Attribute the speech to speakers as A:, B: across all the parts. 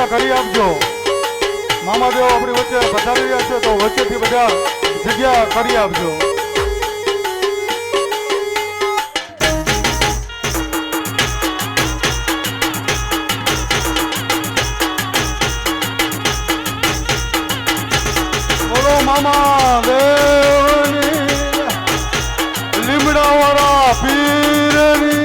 A: જગ્યા કરી આપજો. મામાદેવ આપણી વચ્ચે પધારી રહ્યા છે તો વચ્ચેથી બધા જગ્યા કરી આપજો. બોલો મામા દેવની લીમડા વાળા પીરની.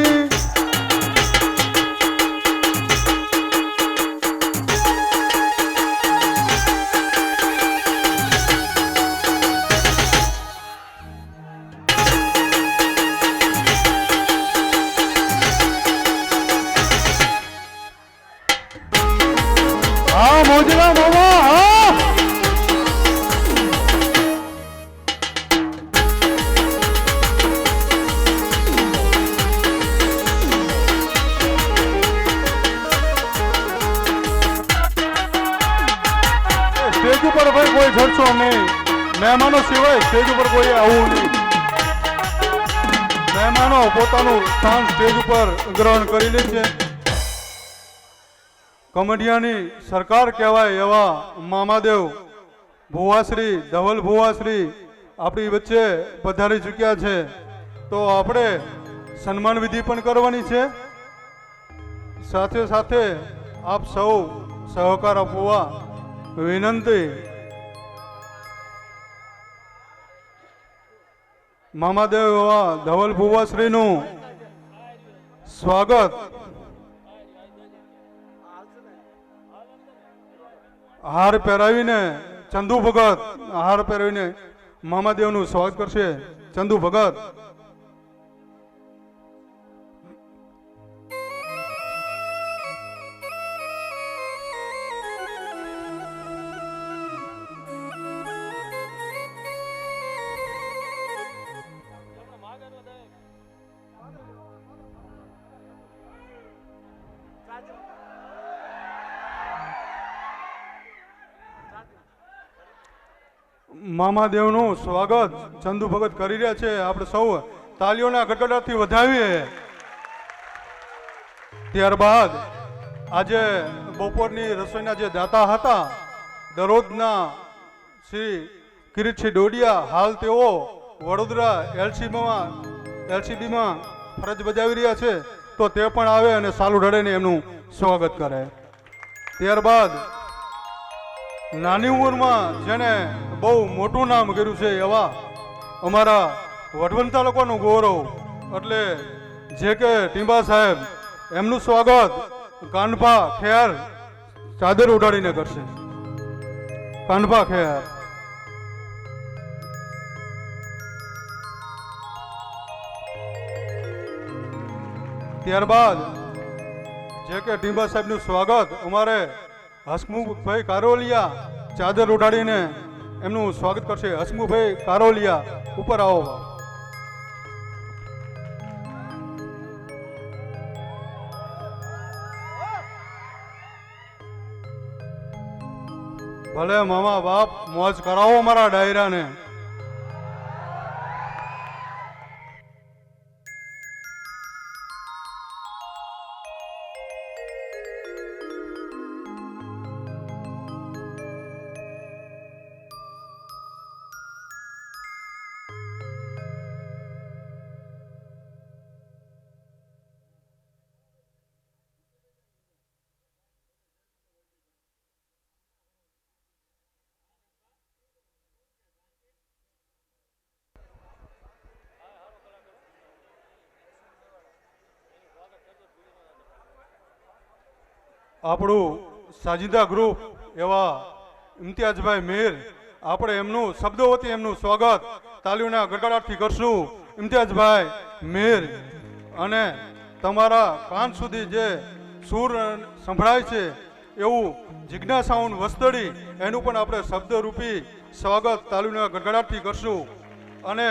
A: હા મોજલા મામા હા. સ્ટેજ ઉપર ભાઈ કોઈ ચડશો નહીં. મહેમાનો સિવાય સ્ટેજ ઉપર કોઈ આવવું નહીં. મહેમાનો પોતાનું સ્થાન સ્ટેજ ઉપર ગ્રહણ કરી લે છે. કમડિયાની સરકાર કહેવાય એવા મામાદેવ ભુવાશ્રી ધવલ ભુવાશ્રી આપણી વચ્ચે પધારી ચૂક્યા છે. તો આપણે સન્માન વિધિ પણ કરવાની છે. સાથે સાથે આપ સૌ સહકાર આપવા વિનંતી. મામાદેવ એવા ધવલ ભુવાશ્રીનું સ્વાગત હાર પહેરાવીને ચંદુ ભગત હાર પહેરાવીને મામાદેવનું સ્વાગત કરશે. ચંદુ ભગત. મામાદેવનું સ્વાગત ચંદુ ભગત કરી રહ્યા છે. આપણે સૌ તાલીઓના ગડગડાટથી વધાવીએ. ત્યારબાદ આજે બપોરની રસોઈના જે દાતા હતા દરરોજના શ્રી કિરીટસિંહ ડોડિયા, હાલ તેઓ વડોદરા એલસીબીમાં ફરજ બજાવી રહ્યા છે. તો તે પણ આવે અને સાલું ઢળીને એમનું સ્વાગત કરે. ત્યારબાદ નાની ઉંમરમાં જેને બહુ મોટું નામ કર્યું છે એવા અમારા વઢવણ તાલુકાનું ગૌરવ એટલે જે કે ટીંબા સાહેબ, એમનું સ્વાગત કાનભા ખેર ચાદર ઉડાડીને કરશે. કાનભા ખેર. ત્યારબાદ જે કે ટીંબા સાહેબનું સ્વાગત અમારે હસમુખભાઈ કારોલિયા ચાદર ઉડાડીને એમનું સ્વાગત કરશે. હસમુખભાઈ કારોલિયા ઉપર આવો. ભલે મામા બાપ મોજ કરાવો મારા ડાયરાને. આપણું સાજિદા ગ્રુપ એવા ઇમ્તિયાઝભાઈ મેર, આપણે એમનું શબ્દો વતી એમનું સ્વાગત તાલીઓના ગડગડાટથી કરશું. ઇમ્તિયાઝભાઈ મેર, અને તમારા કાન સુધી જે સૂર સંભળાય છે એવું જિજ્ઞા સાઉન્ડ વસ્તડી, એનું પણ આપણે શબ્દરૂપી સ્વાગત તાલીઓના ગડગડાટથી કરશું. અને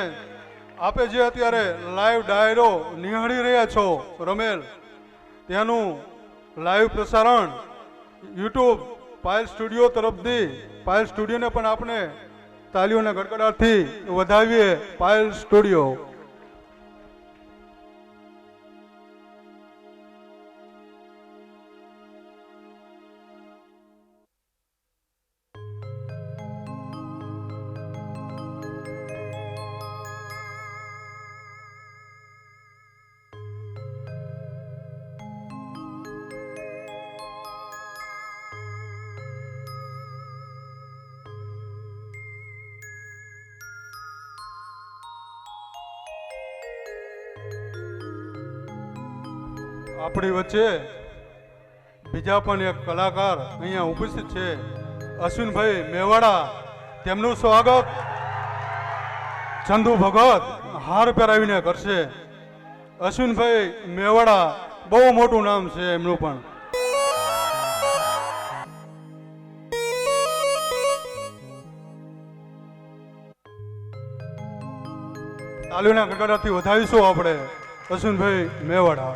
A: આપે જે અત્યારે લાઈવ ડાયરો નિહાળી રહ્યા છો રમેલ, તેનું લાઈવ પ્રસારણ યુટ્યુબ પાયલ સ્ટુડિયો તરફથી, પાયલ સ્ટુડિયોને પણ આપણે તાલીઓના ગડગડાટથી વધાવીએ. પાયલ સ્ટુડિયો. આપણી વચ્ચે બીજા પણ એક કલાકાર અહીંયા ઉપસ્થિત છે, અશ્વિનભાઈ મેવાડા. તેમનું સ્વાગત ચંદુ ભગત હાર પહેરાવીને કરશે. અશ્વિનભાઈ મેવાડા, બહુ મોટું નામ છે એમનું પણ. તાલીઓના ગડગડાટથી વધાવીશું આપણે અશ્વિનભાઈ મેવાડા.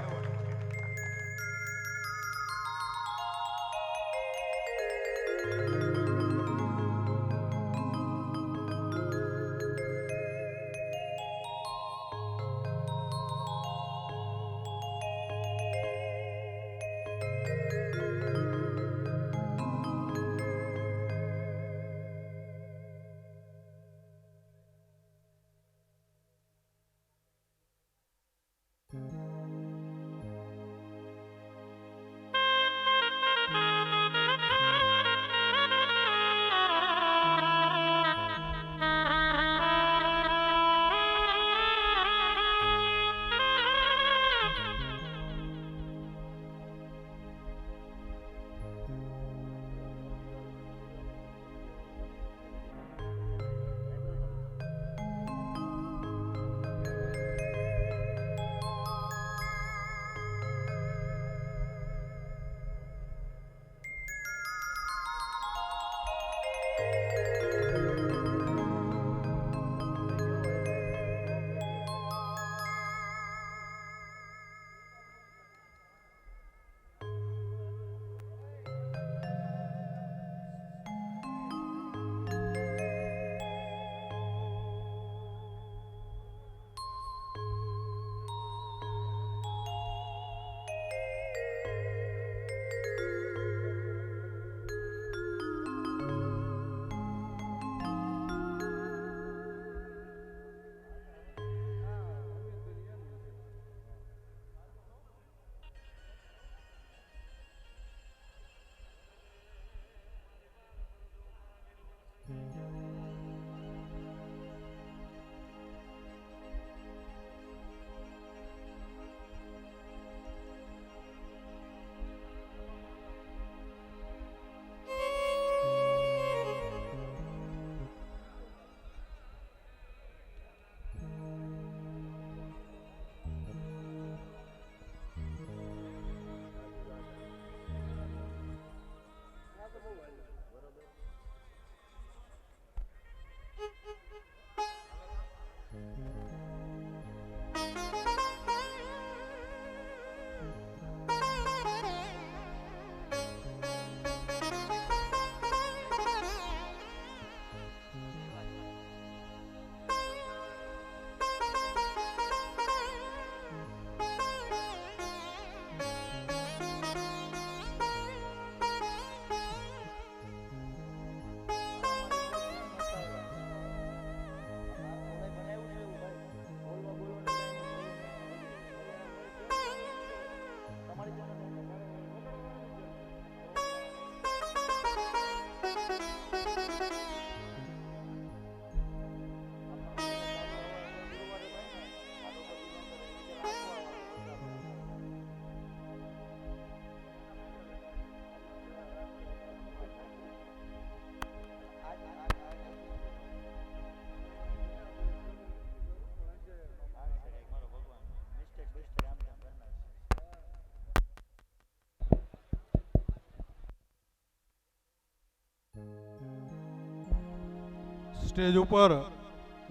A: સ્ટેજ ઉપર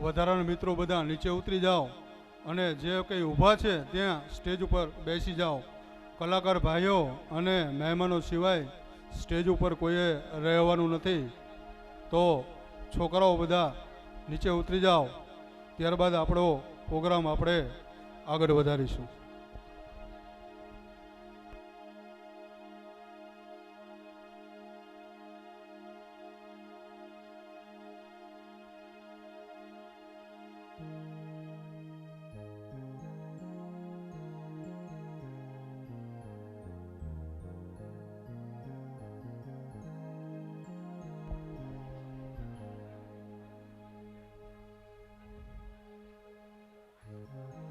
A: વધારાના મિત્રો બધા નીચે ઉતરી જાઓ અને જે કંઈ ઊભા છે ત્યાં સ્ટેજ ઉપર બેસી જાઓ. કલાકાર ભાઈઓ અને મહેમાનો સિવાય સ્ટેજ ઉપર કોઈએ રહેવાનું નથી. તો છોકરાઓ બધા નીચે ઉતરી જાઓ. ત્યારબાદ આપણો પ્રોગ્રામ આપણે આગળ વધારીશું.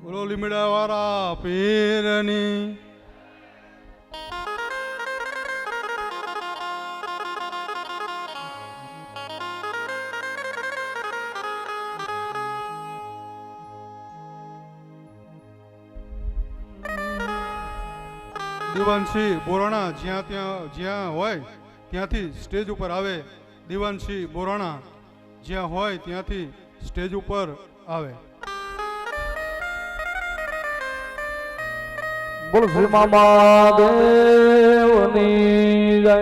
A: બોલો લીમડા વાળા પીરની. દીવાનસિંહ બોરાણા જ્યાં હોય ત્યાંથી સ્ટેજ ઉપર આવે. દીવાનસિંહ બોરાણા જ્યાં હોય ત્યાંથી સ્ટેજ ઉપર આવે.
B: બોલ શ્રી મામા દેવની જય.